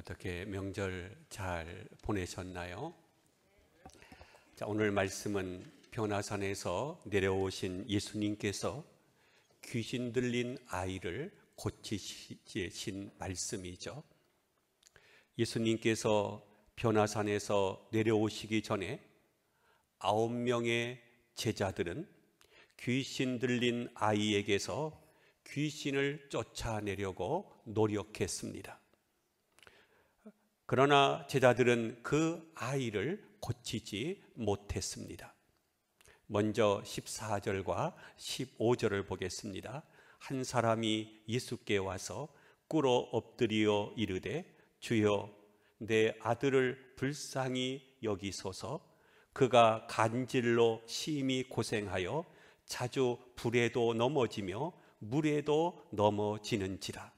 어떻게 명절 잘 보내셨나요? 자, 오늘 말씀은 변화산에서 내려오신 예수님께서 귀신 들린 아이를 고치신 말씀이죠. 예수님께서 변화산에서 내려오시기 전에 9명의 제자들은 귀신 들린 아이에게서 귀신을 쫓아내려고 노력했습니다. 그러나 제자들은 그 아이를 고치지 못했습니다. 먼저 14절과 15절을 보겠습니다. 한 사람이 예수께 와서 꿇어 엎드려 이르되 주여 내 아들을 불쌍히 여기소서. 그가 간질로 심히 고생하여 자주 불에도 넘어지며 물에도 넘어지는지라.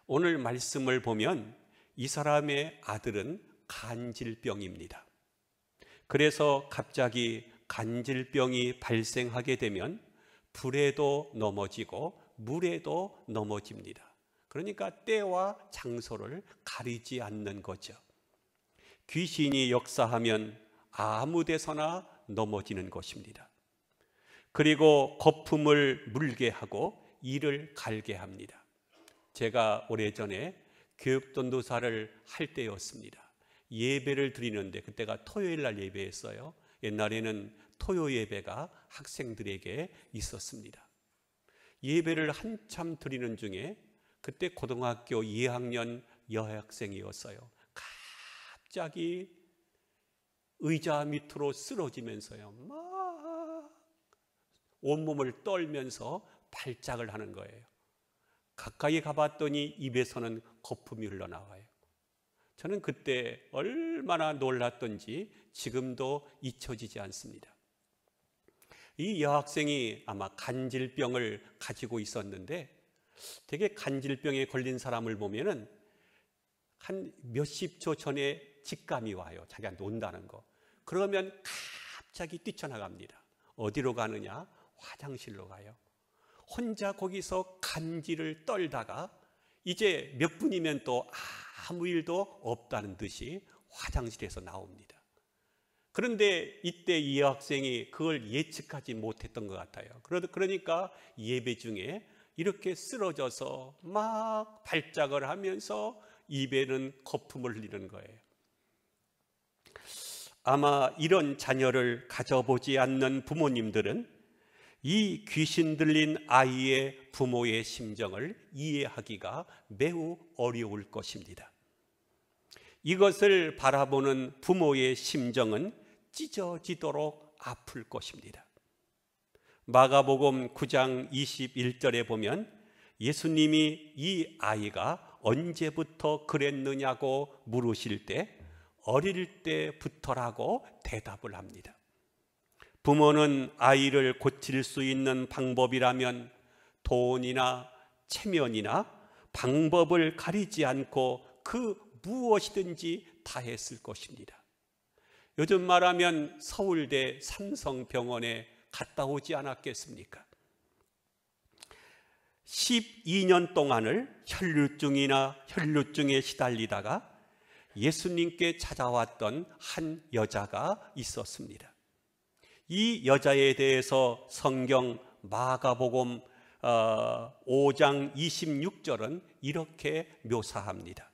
오늘 말씀을 보면 이 사람의 아들은 간질병입니다. 그래서 갑자기 간질병이 발생하게 되면 불에도 넘어지고 물에도 넘어집니다. 그러니까 때와 장소를 가리지 않는 거죠. 귀신이 역사하면 아무 데서나 넘어지는 것입니다. 그리고 거품을 물게 하고 이를 갈게 합니다. 제가 오래전에 교육전도사를 할 때였습니다. 예배를 드리는데 그때가 토요일 날 예배였어요. 옛날에는 토요 예배가 학생들에게 있었습니다. 예배를 한참 드리는 중에 그때 고등학교 2학년 여학생이었어요. 갑자기 의자 밑으로 쓰러지면서요, 막 온몸을 떨면서 발작을 하는 거예요. 가까이 가봤더니 입에서는 거품이 흘러나와요. 저는 그때 얼마나 놀랐던지 지금도 잊혀지지 않습니다. 이 여학생이 아마 간질병을 가지고 있었는데, 되게 간질병에 걸린 사람을 보면은 한 몇십 초 전에 직감이 와요. 자기가 논다는 거. 그러면 갑자기 뛰쳐나갑니다. 어디로 가느냐? 화장실로 가요. 혼자 거기서 간질을 떨다가 이제 몇 분이면 또 아무 일도 없다는 듯이 화장실에서 나옵니다. 그런데 이때 이 여학생이 그걸 예측하지 못했던 것 같아요. 그러니까 예배 중에 이렇게 쓰러져서 막 발작을 하면서 입에는 거품을 흘리는 거예요. 아마 이런 자녀를 가져보지 않는 부모님들은 이 귀신 들린 아이의 부모의 심정을 이해하기가 매우 어려울 것입니다. 이것을 바라보는 부모의 심정은 찢어지도록 아플 것입니다. 마가복음 9장 21절에 보면 예수님이 이 아이가 언제부터 그랬느냐고 물으실 때 어릴 때부터라고 대답을 합니다. 부모는 아이를 고칠 수 있는 방법이라면 돈이나 체면이나 방법을 가리지 않고 그 무엇이든지 다 했을 것입니다. 요즘 말하면 서울대 삼성병원에 갔다 오지 않았겠습니까? 12년 동안을 혈루증에 시달리다가 예수님께 찾아왔던 한 여자가 있었습니다. 이 여자에 대해서 성경 마가복음 5장 26절은 이렇게 묘사합니다.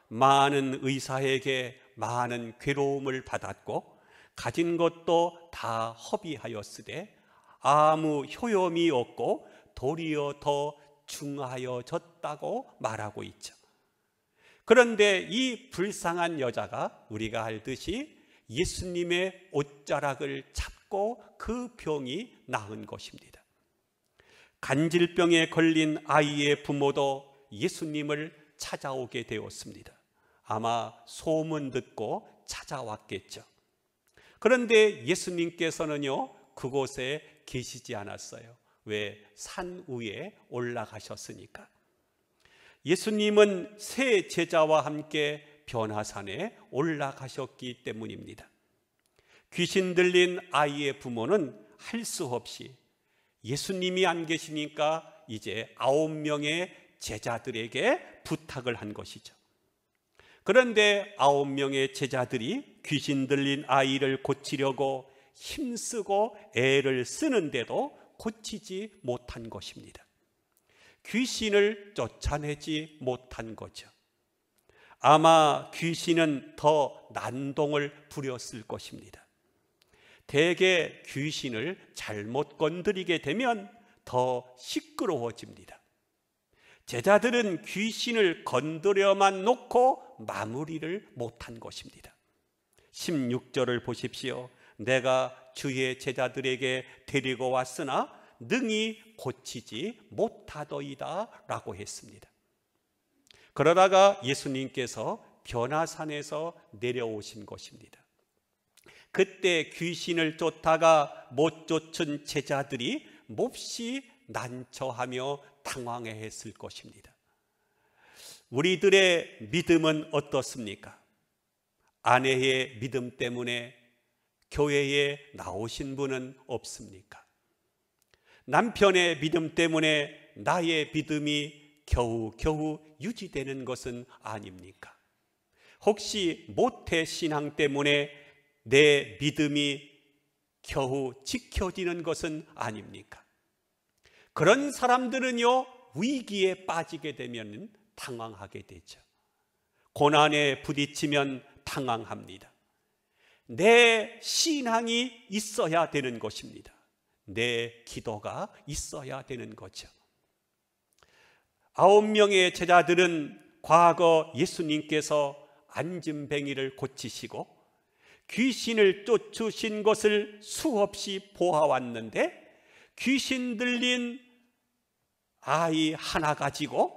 많은 의사에게 많은 괴로움을 받았고 가진 것도 다 허비하였으되 아무 효용이 없고 도리어 더 중하여졌다고 말하고 있죠. 그런데 이 불쌍한 여자가 우리가 알듯이 예수님의 옷자락을 잡고 그 병이 나은 것입니다. 간질병에 걸린 아이의 부모도 예수님을 찾아오게 되었습니다. 아마 소문 듣고 찾아왔겠죠. 그런데 예수님께서는요, 그곳에 계시지 않았어요. 왜? 산 위에 올라가셨으니까. 예수님은 세 제자와 함께 변화산에 올라가셨기 때문입니다. 귀신 들린 아이의 부모는 할 수 없이 예수님이 안 계시니까 이제 9명의 제자들에게 부탁을 한 것이죠. 그런데 9명의 제자들이 귀신 들린 아이를 고치려고 힘쓰고 애를 쓰는데도 고치지 못한 것입니다. 귀신을 쫓아내지 못한 거죠. 아마 귀신은 더 난동을 부렸을 것입니다. 대개 귀신을 잘못 건드리게 되면 더 시끄러워집니다. 제자들은 귀신을 건드려만 놓고 마무리를 못한 것입니다. 16절을 보십시오. 내가 주의 제자들에게 데리고 왔으나 능히 고치지 못하더이다 라고 했습니다. 그러다가 예수님께서 변화산에서 내려오신 것입니다. 그때 귀신을 쫓다가 못 쫓은 제자들이 몹시 난처하며 당황해했을 것입니다. 우리들의 믿음은 어떻습니까? 아내의 믿음 때문에 교회에 나오신 분은 없습니까? 남편의 믿음 때문에 나의 믿음이 겨우겨우 유지되는 것은 아닙니까? 혹시 모태 신앙 때문에 내 믿음이 겨우 지켜지는 것은 아닙니까? 그런 사람들은요, 위기에 빠지게 되면 당황하게 되죠. 고난에 부딪히면 당황합니다. 내 신앙이 있어야 되는 것입니다. 내 기도가 있어야 되는 거죠. 9명의 제자들은 과거 예수님께서 안진뱅이를 고치시고 귀신을 쫓으신 것을 수없이 보아왔는데 귀신 들린 아이 하나 가지고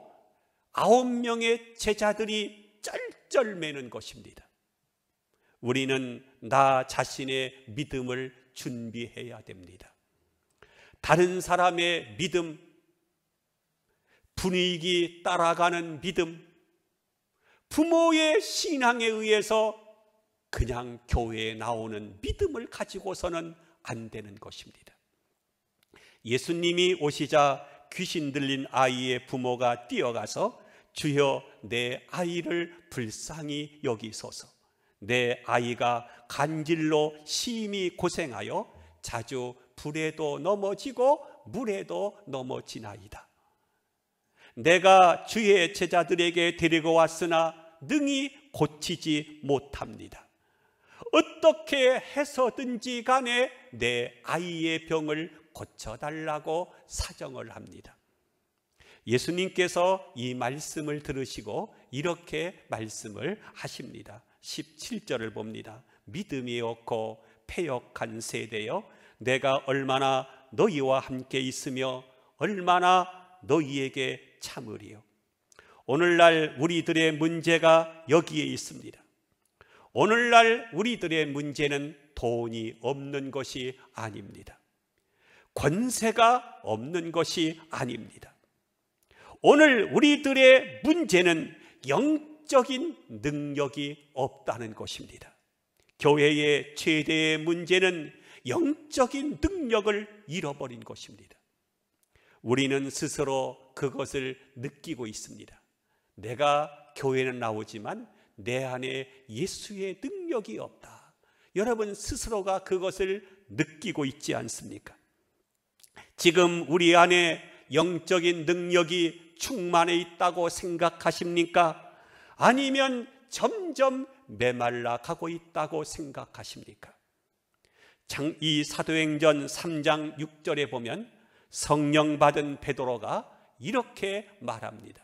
9명의 제자들이 쩔쩔매는 것입니다. 우리는 나 자신의 믿음을 준비해야 됩니다. 다른 사람의 믿음, 분위기 따라가는 믿음, 부모의 신앙에 의해서 그냥 교회에 나오는 믿음을 가지고서는 안 되는 것입니다. 예수님이 오시자 귀신 들린 아이의 부모가 뛰어가서 주여 내 아이를 불쌍히 여기소서. 내 아이가 간질로 심히 고생하여 자주 불에도 넘어지고 물에도 넘어지나이다. 내가 주의 제자들에게 데리고 왔으나 능히 고치지 못합니다. 어떻게 해서든지 간에 내 아이의 병을 고쳐달라고 사정을 합니다. 예수님께서 이 말씀을 들으시고 이렇게 말씀을 하십니다. 17절을 봅니다. 믿음이 없고 패역한 세대여, 내가 얼마나 너희와 함께 있으며 얼마나 너희에게 참으리요. 오늘날 우리들의 문제가 여기에 있습니다. 오늘날 우리들의 문제는 돈이 없는 것이 아닙니다. 권세가 없는 것이 아닙니다. 오늘 우리들의 문제는 영적인 능력이 없다는 것입니다. 교회의 최대의 문제는 영적인 능력을 잃어버린 것입니다. 우리는 스스로 그것을 느끼고 있습니다. 내가 교회는 나오지만 내 안에 예수의 능력이 없다. 여러분 스스로가 그것을 느끼고 있지 않습니까? 지금 우리 안에 영적인 능력이 충만해 있다고 생각하십니까? 아니면 점점 메말라 가고 있다고 생각하십니까? 이 사도행전 3장 6절에 보면 성령 받은 베드로가 이렇게 말합니다.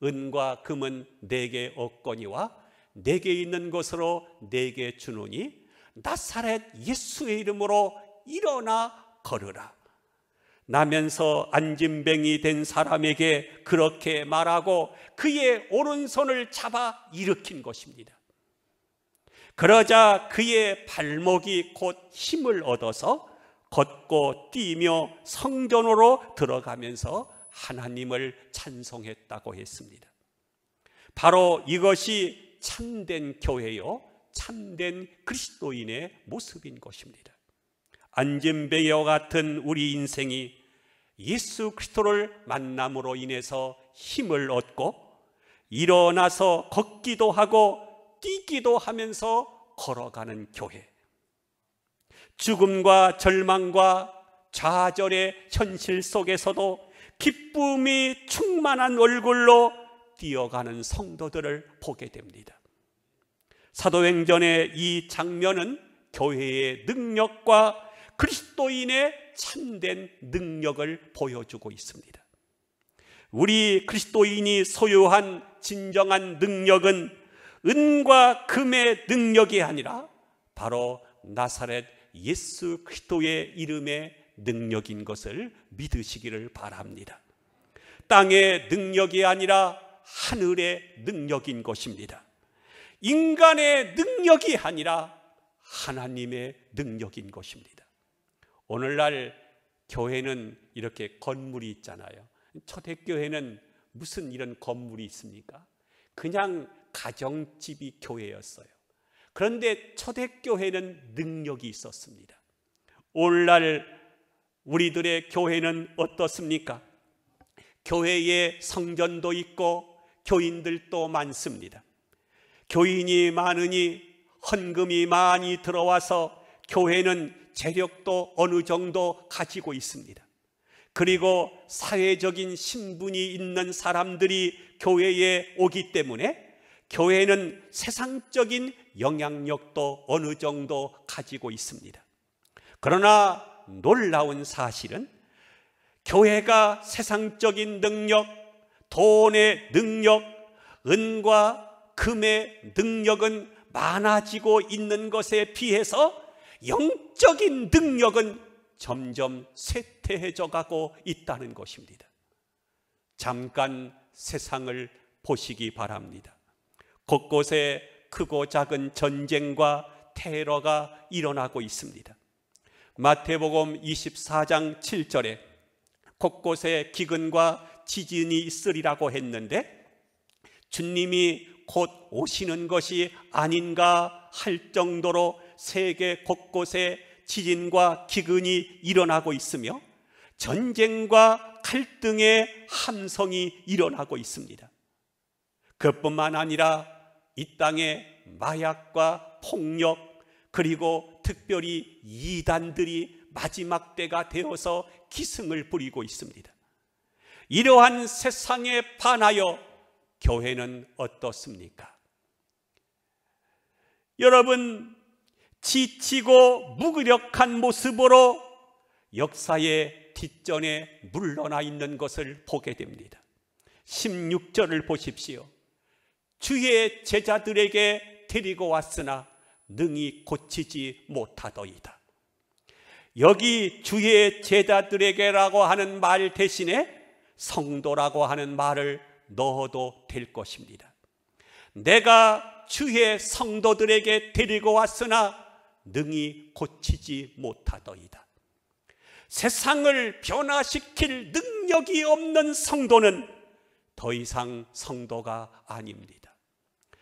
은과 금은 내게 없거니와 내게 있는 것으로 내게 주노니 나사렛 예수의 이름으로 일어나 걸으라. 나면서 안진뱅이 된 사람에게 그렇게 말하고 그의 오른손을 잡아 일으킨 것입니다. 그러자 그의 발목이 곧 힘을 얻어서 걷고 뛰며 성전으로 들어가면서 하나님을 찬송했다고 했습니다. 바로 이것이 참된 교회요, 참된 그리스도인의 모습인 것입니다. 안진뱅이와 같은 우리 인생이 예수 그리스도를 만남으로 인해서 힘을 얻고 일어나서 걷기도 하고 뛰기도 하면서 걸어가는 교회. 죽음과 절망과 좌절의 현실 속에서도 기쁨이 충만한 얼굴로 뛰어가는 성도들을 보게 됩니다. 사도행전의 이 장면은 교회의 능력과 그리스도인의 참된 능력을 보여주고 있습니다. 우리 그리스도인이 소유한 진정한 능력은 은과 금의 능력이 아니라 바로 나사렛 예수 그리스도의 이름의 능력인 것을 믿으시기를 바랍니다. 땅의 능력이 아니라 하늘의 능력인 것입니다. 인간의 능력이 아니라 하나님의 능력인 것입니다. 오늘날 교회는 이렇게 건물이 있잖아요. 초대교회는 무슨 이런 건물이 있습니까? 그냥 가정집이 교회였어요. 그런데 초대교회는 능력이 있었습니다. 오늘날 우리들의 교회는 어떻습니까? 교회에 성전도 있고 교인들도 많습니다. 교인이 많으니 헌금이 많이 들어와서 교회는 재력도 어느 정도 가지고 있습니다. 그리고 사회적인 신분이 있는 사람들이 교회에 오기 때문에 교회는 세상적인 영향력도 어느 정도 가지고 있습니다. 그러나 놀라운 사실은 교회가 세상적인 능력, 돈의 능력, 은과 금의 능력은 많아지고 있는 것에 비해서 영적인 능력은 점점 쇠퇴해져 가고 있다는 것입니다. 잠깐 세상을 보시기 바랍니다. 곳곳에 크고 작은 전쟁과 테러가 일어나고 있습니다. 마태복음 24장 7절에 곳곳에 기근과 지진이 있으리라고 했는데 주님이 곧 오시는 것이 아닌가 할 정도로 세계 곳곳에 지진과 기근이 일어나고 있으며 전쟁과 갈등의 함성이 일어나고 있습니다. 그뿐만 아니라 이 땅에 마약과 폭력, 그리고 특별히 이단들이 마지막 때가 되어서 기승을 부리고 있습니다. 이러한 세상에 반하여 교회는 어떻습니까? 여러분, 지치고 무기력한 모습으로 역사의 뒷전에 물러나 있는 것을 보게 됩니다. 16절을 보십시오. 주의 제자들에게 데리고 왔으나 능히 고치지 못하더이다. 여기 주의 제자들에게라고 하는 말 대신에 성도라고 하는 말을 넣어도 될 것입니다. 내가 주의 성도들에게 데리고 왔으나 능히 고치지 못하더이다. 세상을 변화시킬 능력이 없는 성도는 더 이상 성도가 아닙니다.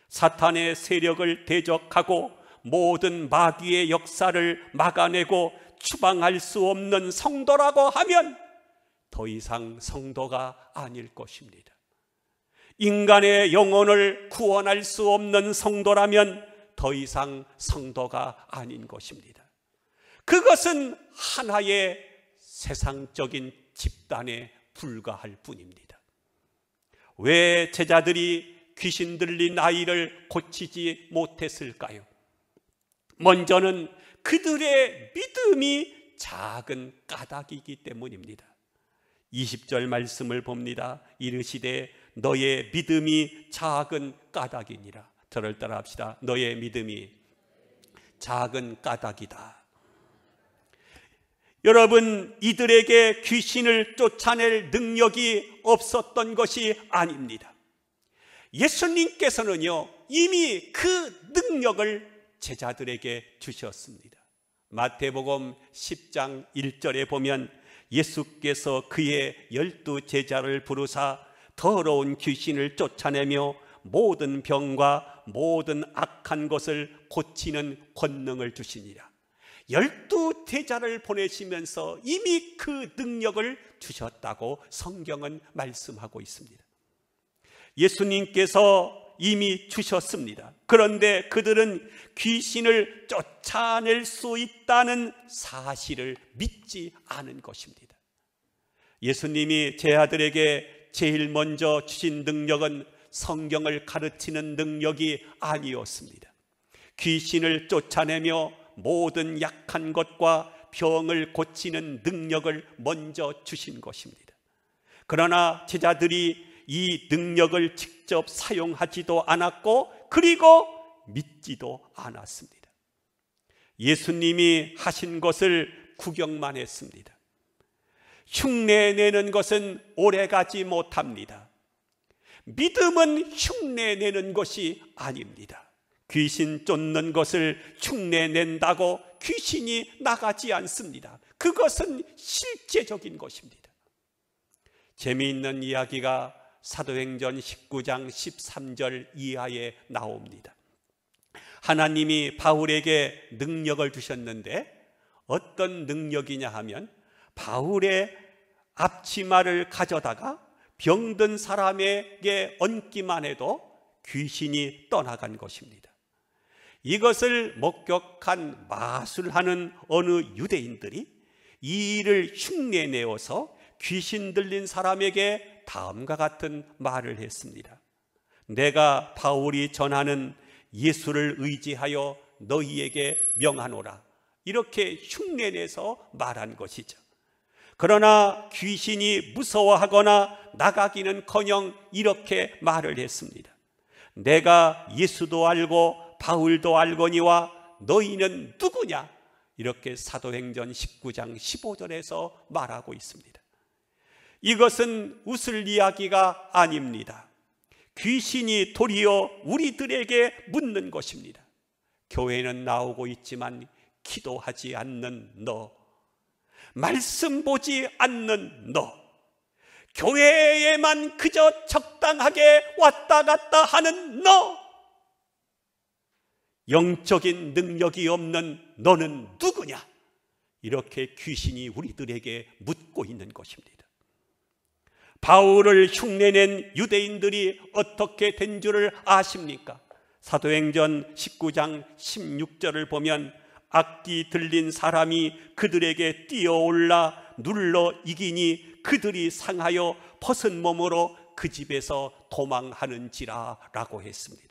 사탄의 세력을 대적하고 모든 마귀의 역사를 막아내고 추방할 수 없는 성도라고 하면 더 이상 성도가 아닐 것입니다. 인간의 영혼을 구원할 수 없는 성도라면 더 이상 성도가 아닌 것입니다. 그것은 하나의 세상적인 집단에 불과할 뿐입니다. 왜 제자들이 귀신 들린 아이를 고치지 못했을까요? 먼저는 그들의 믿음이 작은 까닭이기 때문입니다. 20절 말씀을 봅니다. 이르시되 너의 믿음이 작은 까닭이니라. 저를 따라 합시다. 너의 믿음이 작은 까닭이다. 여러분, 이들에게 귀신을 쫓아낼 능력이 없었던 것이 아닙니다. 예수님께서는요, 이미 그 능력을 제자들에게 주셨습니다. 마태복음 10장 1절에 보면 예수께서 그의 12 제자를 부르사 더러운 귀신을 쫓아내며 모든 병과 모든 악한 것을 고치는 권능을 주시니라. 12 제자를 보내시면서 이미 그 능력을 주셨다고 성경은 말씀하고 있습니다. 예수님께서 이미 주셨습니다. 그런데 그들은 귀신을 쫓아낼 수 있다는 사실을 믿지 않은 것입니다. 예수님이 제 아들에게 제일 먼저 주신 능력은 성경을 가르치는 능력이 아니었습니다. 귀신을 쫓아내며 모든 약한 것과 병을 고치는 능력을 먼저 주신 것입니다. 그러나 제자들이 이 능력을 직접 사용하지도 않았고 그리고 믿지도 않았습니다. 예수님이 하신 것을 구경만 했습니다. 흉내내는 것은 오래가지 못합니다. 믿음은 흉내내는 것이 아닙니다. 귀신 쫓는 것을 흉내낸다고 귀신이 나가지 않습니다. 그것은 실제적인 것입니다. 재미있는 이야기가 사도행전 19장 13절 이하에 나옵니다. 하나님이 바울에게 능력을 주셨는데 어떤 능력이냐 하면 바울의 앞치마를 가져다가 병든 사람에게 얹기만 해도 귀신이 떠나간 것입니다. 이것을 목격한 마술하는 어느 유대인들이 이 일을 흉내내어서 귀신 들린 사람에게 다음과 같은 말을 했습니다. 내가 바울이 전하는 예수를 의지하여 너희에게 명하노라. 이렇게 흉내내서 말한 것이죠. 그러나 귀신이 무서워하거나 나가기는커녕 이렇게 말을 했습니다. 내가 예수도 알고 바울도 알거니와 너희는 누구냐? 이렇게 사도행전 19장 15절에서 말하고 있습니다. 이것은 웃을 이야기가 아닙니다. 귀신이 도리어 우리들에게 묻는 것입니다. 교회는 나오고 있지만 기도하지 않는 너, 말씀 보지 않는 너, 교회에만 그저 적당하게 왔다 갔다 하는 너, 영적인 능력이 없는 너는 누구냐? 이렇게 귀신이 우리들에게 묻고 있는 것입니다. 바울을 흉내낸 유대인들이 어떻게 된 줄을 아십니까? 사도행전 19장 16절을 보면 악기 들린 사람이 그들에게 뛰어올라 눌러 이기니 그들이 상하여 벗은 몸으로 그 집에서 도망하는지라 라고 했습니다.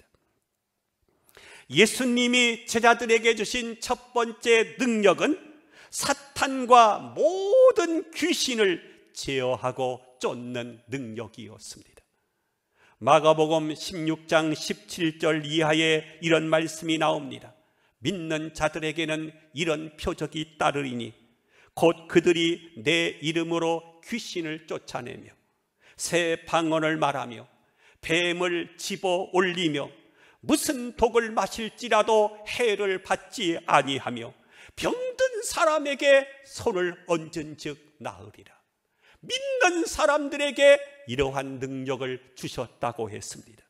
예수님이 제자들에게 주신 첫 번째 능력은 사탄과 모든 귀신을 제어하고 쫓는 능력이었습니다. 마가복음 16장 17절 이하에 이런 말씀이 나옵니다. 믿는 자들에게는 이런 표적이 따르리니 곧 그들이 내 이름으로 귀신을 쫓아내며 새 방언을 말하며 뱀을 집어 올리며 무슨 독을 마실지라도 해를 받지 아니하며 병든 사람에게 손을 얹은 즉 나으리라. 믿는 사람들에게 이러한 능력을 주셨다고 했습니다.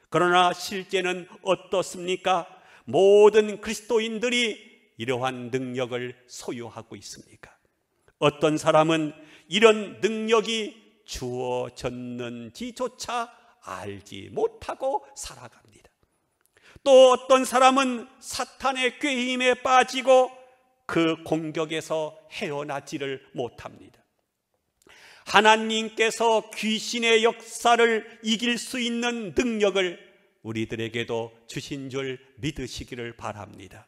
그러나 실제는 어떻습니까? 모든 그리스도인들이 이러한 능력을 소유하고 있습니까? 어떤 사람은 이런 능력이 주어졌는지조차 알지 못하고 살아갑니다. 또 어떤 사람은 사탄의 꾀임에 빠지고 그 공격에서 헤어나지를 못합니다. 하나님께서 귀신의 역사를 이길 수 있는 능력을 우리들에게도 주신 줄 믿으시기를 바랍니다.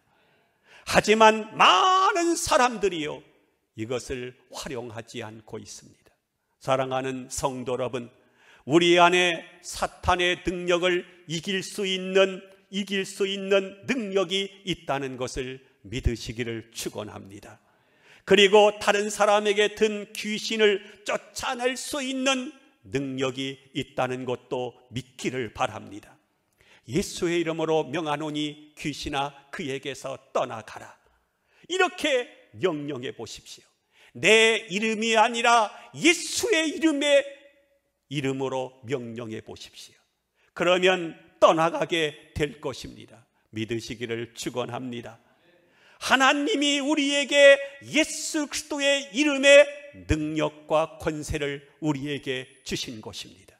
하지만 많은 사람들이요 이것을 활용하지 않고 있습니다. 사랑하는 성도 여러분, 우리 안에 사탄의 능력을 이길 수 있는 능력이 있다는 것을 믿으시기를 축원합니다. 그리고 다른 사람에게 든 귀신을 쫓아낼 수 있는 능력이 있다는 것도 믿기를 바랍니다. 예수의 이름으로 명하노니 귀신아 그에게서 떠나가라. 이렇게 명령해 보십시오. 내 이름이 아니라 예수의 이름으로 명령해 보십시오. 그러면 떠나가게 될 것입니다. 믿으시기를 축원합니다. 하나님이 우리에게 예수 그리스도의 이름의 능력과 권세를 우리에게 주신 것입니다.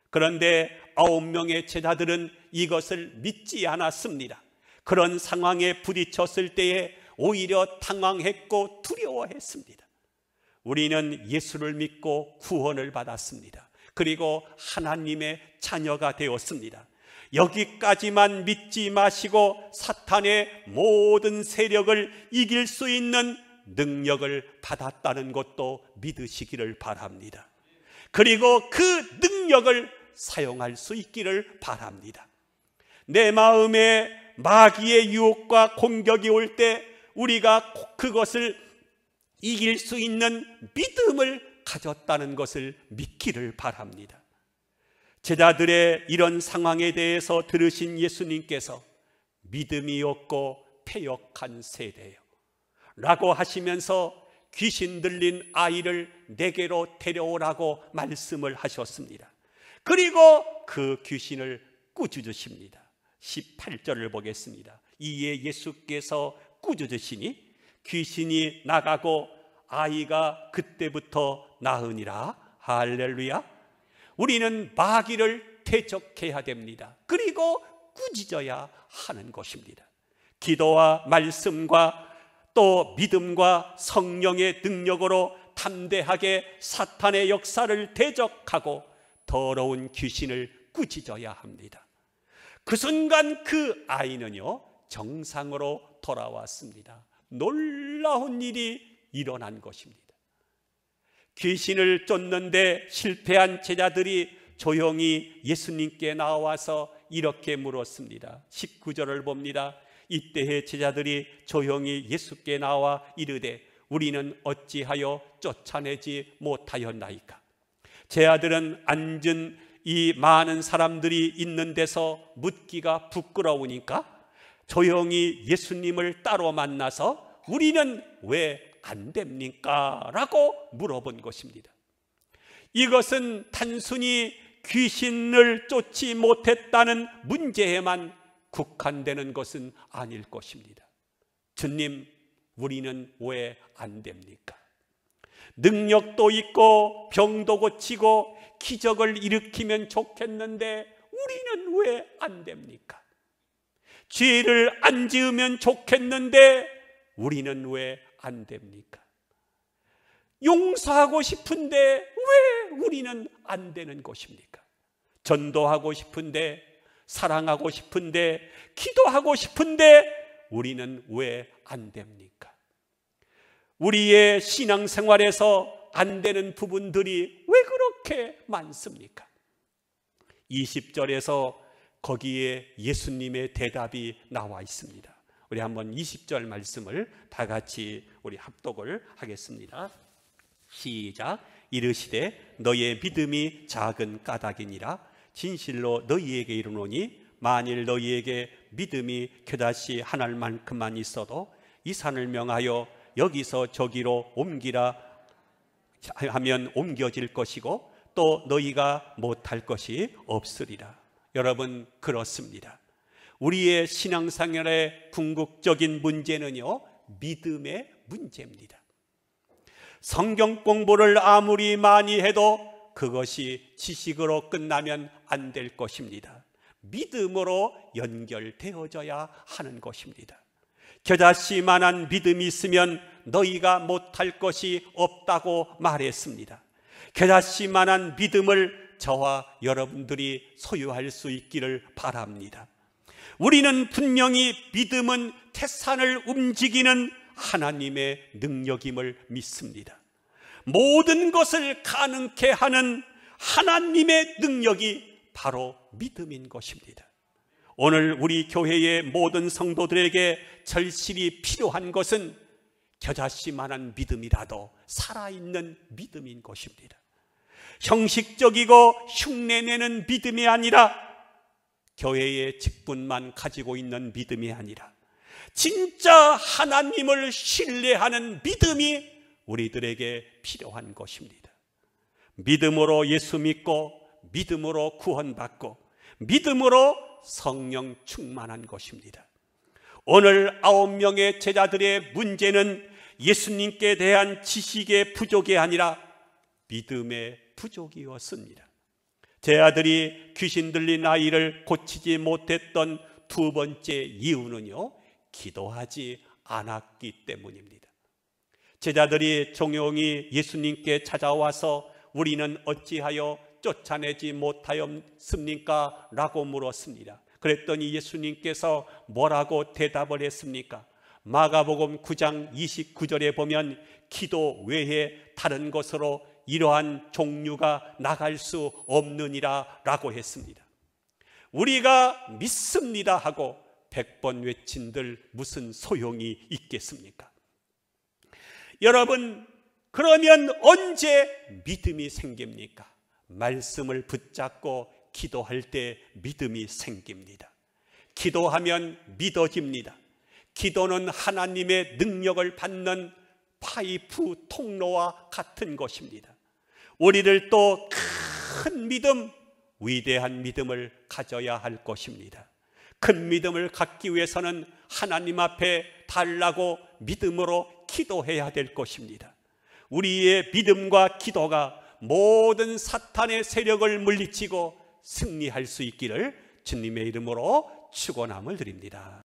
그런데 9명의 제자들은 이것을 믿지 않았습니다. 그런 상황에 부딪혔을 때에 오히려 당황했고 두려워했습니다. 우리는 예수를 믿고 구원을 받았습니다. 그리고 하나님의 자녀가 되었습니다. 여기까지만 믿지 마시고 사탄의 모든 세력을 이길 수 있는 능력을 받았다는 것도 믿으시기를 바랍니다. 그리고 그 능력을 사용할 수 있기를 바랍니다. 내 마음에 마귀의 유혹과 공격이 올 때 우리가 그것을 이길 수 있는 믿음을 가졌다는 것을 믿기를 바랍니다. 제자들의 이런 상황에 대해서 들으신 예수님께서 믿음이 없고 패역한 세대요 라고 하시면서 귀신 들린 아이를 내게로 데려오라고 말씀을 하셨습니다. 그리고 그 귀신을 꾸짖으십니다. 18절을 보겠습니다. 이에 예수께서 꾸짖으시니 귀신이 나가고 아이가 그때부터 나으니라. 할렐루야. 우리는 마귀를 대적해야 됩니다. 그리고 꾸짖어야 하는 것입니다. 기도와 말씀과 또 믿음과 성령의 능력으로 담대하게 사탄의 역사를 대적하고 더러운 귀신을 꾸짖어야 합니다. 그 순간 그 아이는요 정상으로 돌아왔습니다. 놀라운 일이 일어난 것입니다. 귀신을 쫓는데 실패한 제자들이 조용히 예수님께 나와서 이렇게 물었습니다. 19절을 봅니다. 이때의 제자들이 조용히 예수께 나와 이르되 우리는 어찌하여 쫓아내지 못하였나이까. 제자들은 앉은 이 많은 사람들이 있는 데서 묻기가 부끄러우니까 조용히 예수님을 따로 만나서 우리는 왜 안 됩니까? 라고 물어본 것입니다. 이것은 단순히 귀신을 쫓지 못했다는 문제에만 국한되는 것은 아닐 것입니다. 주님, 우리는 왜 안 됩니까? 능력도 있고 병도 고치고 기적을 일으키면 좋겠는데 우리는 왜 안 됩니까? 죄를 안 지으면 좋겠는데 우리는 왜 안 됩니까? 용서하고 싶은데 왜 우리는 안 되는 것입니까? 전도하고 싶은데, 사랑하고 싶은데, 기도하고 싶은데 우리는 왜 안 됩니까? 우리의 신앙생활에서 안 되는 부분들이 왜 그렇게 많습니까? 20절에서 거기에 예수님의 대답이 나와 있습니다. 우리 한번 20절 말씀을 다 같이 우리 합독을 하겠습니다. 시작. 이르시되 너희의 믿음이 작은 까닭이니라. 진실로 너희에게 이르노니 만일 너희에게 믿음이 겨자씨 한 알만큼만 있어도 이 산을 명하여 여기서 저기로 옮기라 하면 옮겨질 것이고 또 너희가 못할 것이 없으리라. 여러분, 그렇습니다. 우리의 신앙생활의 궁극적인 문제는요 믿음의 문제입니다. 성경 공부를 아무리 많이 해도 그것이 지식으로 끝나면 안 될 것입니다. 믿음으로 연결되어져야 하는 것입니다. 겨자씨만한 믿음이 있으면 너희가 못할 것이 없다고 말했습니다. 겨자씨만한 믿음을 저와 여러분들이 소유할 수 있기를 바랍니다. 우리는 분명히 믿음은 태산을 움직이는 하나님의 능력임을 믿습니다. 모든 것을 가능케 하는 하나님의 능력이 바로 믿음인 것입니다. 오늘 우리 교회의 모든 성도들에게 절실히 필요한 것은 겨자씨만한 믿음이라도 살아있는 믿음인 것입니다. 형식적이고 흉내내는 믿음이 아니라 교회의 직분만 가지고 있는 믿음이 아니라 진짜 하나님을 신뢰하는 믿음이 우리들에게 필요한 것입니다. 믿음으로 예수 믿고 믿음으로 구원받고 믿음으로 성령 충만한 것입니다. 오늘 9명의 제자들의 문제는 예수님께 대한 지식의 부족이 아니라 믿음의 부족이었습니다. 제 아들이 귀신 들린 아이를 고치지 못했던 두 번째 이유는요, 기도하지 않았기 때문입니다. 제자들이 종용이 예수님께 찾아와서 우리는 어찌하여 쫓아내지 못하였습니까? 라고 물었습니다. 그랬더니 예수님께서 뭐라고 대답을 했습니까? 마가복음 9장 29절에 보면 기도 외에 다른 것으로 이러한 종류가 나갈 수 없느니라 라고 했습니다. 우리가 믿습니다 하고 100번 외친들 무슨 소용이 있겠습니까? 여러분, 그러면 언제 믿음이 생깁니까? 말씀을 붙잡고 기도할 때 믿음이 생깁니다. 기도하면 믿어집니다. 기도는 하나님의 능력을 받는 파이프 통로와 같은 것입니다. 우리를 또 큰 믿음, 위대한 믿음을 가져야 할 것입니다. 큰 믿음을 갖기 위해서는 하나님 앞에 달라고 믿음으로 기도해야 될 것입니다. 우리의 믿음과 기도가 모든 사탄의 세력을 물리치고 승리할 수 있기를 주님의 이름으로 축원함을 드립니다.